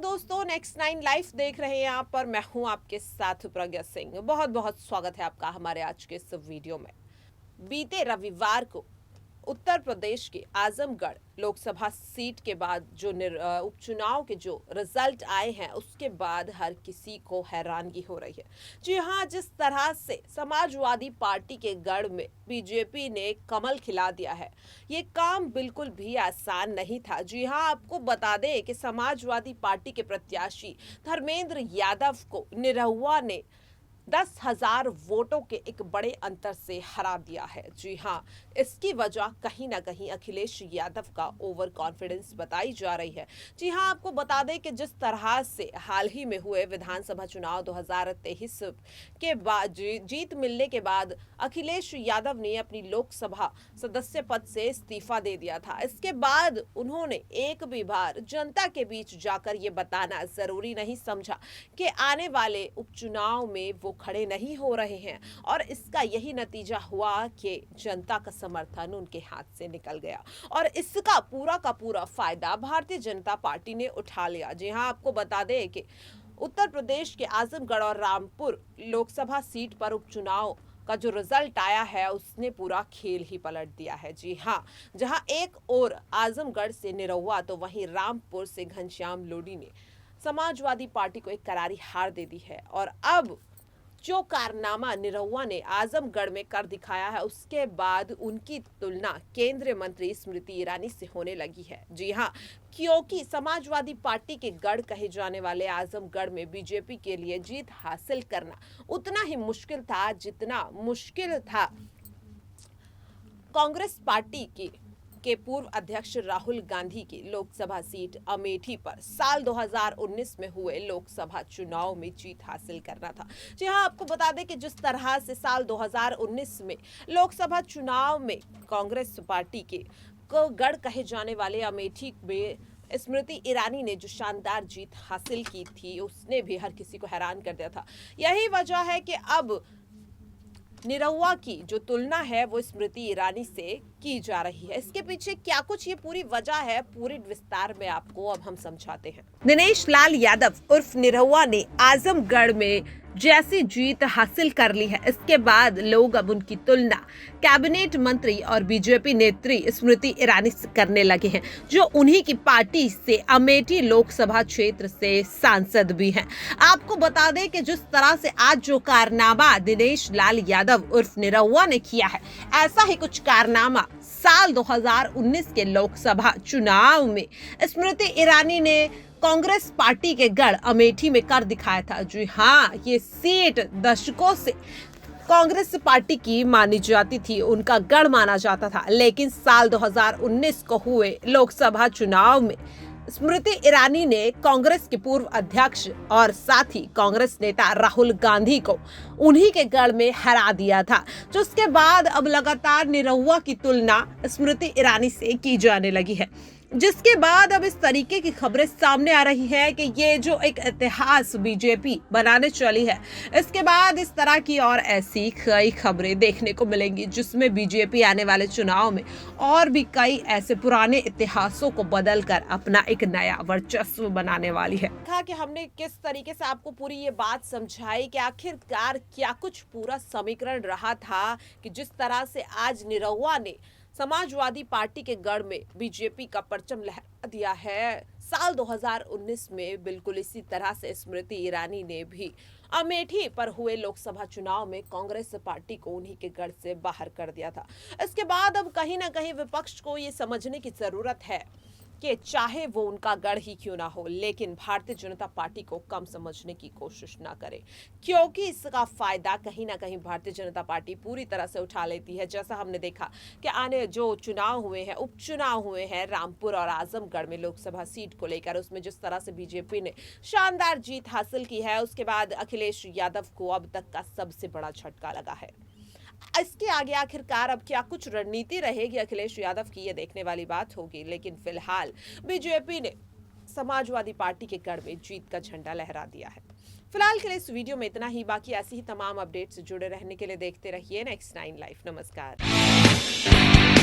दोस्तों, next 9 live देख रहे हैं आप पर। मैं हूं आपके साथ प्रज्ञा सिंह। बहुत बहुत स्वागत है आपका हमारे आज के इस वीडियो में। बीते रविवार को उत्तर प्रदेश के आजमगढ़ लोकसभा सीट के बाद जो उपचुनाव के जो रिजल्ट आए हैं, उसके बाद हर किसी को हैरानगी हो रही है। जी हाँ, जिस तरह से समाजवादी पार्टी के गढ़ में बीजेपी ने कमल खिला दिया है, ये काम बिल्कुल भी आसान नहीं था। जी हाँ, आपको बता दें कि समाजवादी पार्टी के प्रत्याशी धर्मेंद्र यादव को निरहुआ ने 10,000 वोटों के एक बड़े अंतर से हरा दिया है। जी हाँ, इसकी वजह कहीं ना कहीं अखिलेश यादव का ओवर कॉन्फिडेंस बताई जा रही है। जी हाँ, आपको बता दें कि जिस तरह से हाल ही में हुए विधानसभा चुनाव 2023 के बाद जीत मिलने के बाद अखिलेश यादव ने अपनी लोकसभा सदस्य पद से इस्तीफा दे दिया था। इसके बाद उन्होंने एक भी बार जनता के बीच जाकर ये बताना जरूरी नहीं समझा कि आने वाले उपचुनाव में वो खड़े नहीं हो रहे हैं, और इसका यही नतीजा हुआ कि जनता का समर्थन उनके हाथ से निकल गया और इसका पूरा का पूरा फायदा भारतीय जनता पार्टी ने उठा लिया। जी हाँ, आपको बता दें कि उत्तर प्रदेश के आजमगढ़ और रामपुर लोकसभा सीट पर उपचुनाव का जो रिजल्ट आया है, उसने पूरा खेल ही पलट दिया है। जी हाँ, जहां एक और आजमगढ़ से निरहुआ तो वहीं रामपुर से घनश्याम लोधी ने समाजवादी पार्टी को एक करारी हार दे दी है। और अब जो कारनामा निरहुआ ने आजमगढ़ में कर दिखाया है, उसके बाद उनकी तुलना केंद्रीय मंत्री स्मृति ईरानी से होने लगी है। जी हाँ, क्योंकि समाजवादी पार्टी के गढ़ कहे जाने वाले आजमगढ़ में बीजेपी के लिए जीत हासिल करना उतना ही मुश्किल था जितना मुश्किल था कांग्रेस पार्टी के पूर्व अध्यक्ष राहुल गांधी की लोकसभा सीट अमेठी पर साल 2019 में हुए लोकसभा चुनाव में जीत हासिल करना था। जी हाँ, आपको बता दें कि जिस तरह से साल 2019 में लोकसभा चुनाव में कांग्रेस पार्टी के गढ़ कहे जाने वाले अमेठी में स्मृति ईरानी ने जो शानदार जीत हासिल की थी, उसने भी हर किसी को हैरान कर दिया था। यही वजह है कि अब निरहुआ की जो तुलना है वो स्मृति ईरानी से की जा रही है। इसके पीछे क्या कुछ ये पूरी वजह है, पूरी विस्तार में आपको अब हम समझाते हैं। दिनेश लाल यादव उर्फ निरहुआ ने आजमगढ़ में जैसी जीत हासिल कर ली है, इसके बाद लोग अब उनकी तुलना कैबिनेट मंत्री और बीजेपी नेत्री स्मृति ईरानी से करने लगे हैं, जो उन्हीं की पार्टी से अमेठी लोकसभा क्षेत्र से सांसद भी हैं। आपको बता दें कि जिस तरह से आज जो कारनामा दिनेश लाल यादव उर्फ निरहुआ ने किया है, ऐसा ही कुछ कारनामा साल 2019 के लोकसभा चुनाव में स्मृति ईरानी ने कांग्रेस पार्टी के गढ़ अमेठी में कर दिखाया था। जी हाँ, ये सीट दशकों से कांग्रेस पार्टी की मानी जाती थी, उनका गढ़ माना जाता था। लेकिन साल 2019 को हुए लोकसभा चुनाव में स्मृति ईरानी ने कांग्रेस के पूर्व अध्यक्ष और साथ ही कांग्रेस नेता राहुल गांधी को उन्हीं के गढ़ में हरा दिया था, जिसके बाद अब लगातार निरहुआ की तुलना स्मृति ईरानी से की जाने लगी है, जिसके बाद अब इस तरीके की खबरें सामने आ रही है कि ये जो एक इतिहास बीजेपी बनाने चली है, इसके बाद इस तरह की और ऐसी कई खबरें देखने को मिलेंगी, जिसमें बीजेपी आने वाले चुनाव में और भी कई ऐसे पुराने इतिहासों को बदलकर अपना एक नया वर्चस्व बनाने वाली है। कहा कि हमने किस तरीके से आपको पूरी ये बात समझाई कि आखिरकार क्या कुछ पूरा समीकरण रहा था कि जिस तरह से आज निरहुआ ने समाजवादी पार्टी के गढ़ में बीजेपी का परचम लहरा दिया है। साल 2019 में बिल्कुल इसी तरह से स्मृति ईरानी ने भी अमेठी पर हुए लोकसभा चुनाव में कांग्रेस पार्टी को उन्हीं के गढ़ से बाहर कर दिया था। इसके बाद अब कहीं ना कहीं विपक्ष को ये समझने की जरूरत है कि चाहे वो उनका गढ़ ही क्यों ना हो, लेकिन भारतीय जनता पार्टी को कम समझने की कोशिश ना करे, क्योंकि इसका फायदा कहीं ना कहीं भारतीय जनता पार्टी पूरी तरह से उठा लेती है। जैसा हमने देखा कि आने जो चुनाव हुए हैं, उपचुनाव हुए हैं रामपुर और आजमगढ़ में लोकसभा सीट को लेकर, उसमें जिस तरह से बीजेपी ने शानदार जीत हासिल की है, उसके बाद अखिलेश यादव को अब तक का सबसे बड़ा झटका लगा है। इसके आगे आखिरकार अब क्या कुछ रणनीति रहेगी अखिलेश यादव की, ये देखने वाली बात होगी। लेकिन फिलहाल बीजेपी ने समाजवादी पार्टी के गढ़ में जीत का झंडा लहरा दिया है। फिलहाल के लिए इस वीडियो में इतना ही। बाकी ऐसी ही तमाम अपडेट से जुड़े रहने के लिए देखते रहिए नेक्स्ट 9 लाइव। नमस्कार।